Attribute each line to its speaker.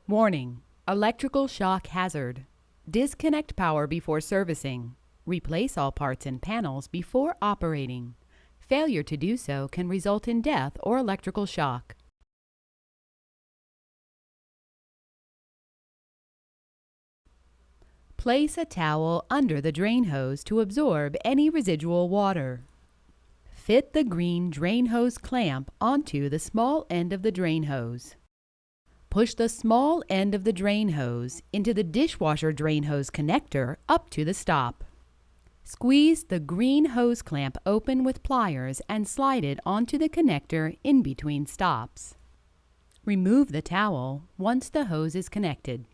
Speaker 1: Warning: electrical shock hazard. Disconnect power before servicing. Replace all parts and panels before operating. Failure to do so can result in death or electrical shock. Place a towel under the drain hose to absorb any residual water. Fit the green drain hose clamp onto the small end of the drain hose. Push the small end of the drain hose into the dishwasher drain hose connector up to the stop. Squeeze the green hose clamp open with pliers and slide it onto the connector in between stops. Remove the towel once the hose is connected.